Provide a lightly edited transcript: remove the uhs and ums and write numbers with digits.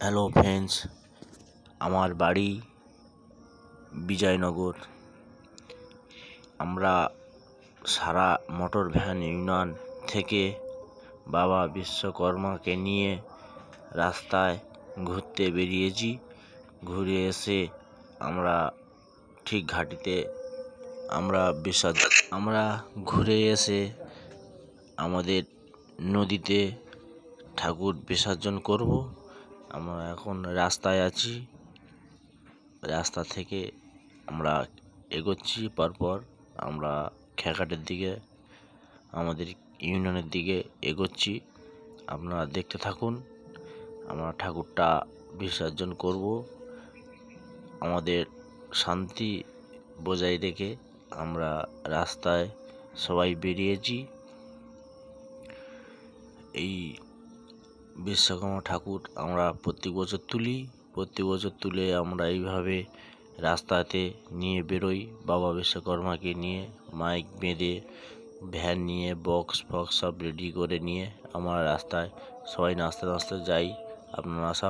Hello friends, আমার বাড়ি বিজয়নগর। আমরা সারা মোটর ভ্যান ইউনিয়ন থেকে বাবা বিশ্বকর্মাকে নিয়ে রাস্তায় ঘুরতে বেরিয়েছি। ঘুরে এসে আমরা ঠিক ঘাটিতে আমরা ঘুরে এসে আমাদের নদীতে ঠাকুর বিসর্জন করব। আমরা এখন রাস্তায় আছি। রাস্তা থেকে আমরা এগোচ্ছি, পরপর আমরা খেয়াঘাটের দিকে, আমাদের ইউনিয়নের দিকে এগোচ্ছি। আপনারা দেখতে থাকুন। আমরা ঠাকুরটা বিসর্জন করব। আমাদের শান্তি বজায় রেখে আমরা রাস্তায় সবাই বেরিয়েছি। এই বিশ্বকর্মা ঠাকুর আমরা প্রত্যেক বছর তুলে আমরা এইভাবে রাস্তাতে নিয়ে বেরোই। বাবা বিশ্বকর্মাকে নিয়ে মাইক বেঁধে, ভ্যান নিয়ে, বক্স সব রেডি করে নিয়ে আমরা রাস্তায় সবাই নাচতে নাচতে যাই। আপনারা সব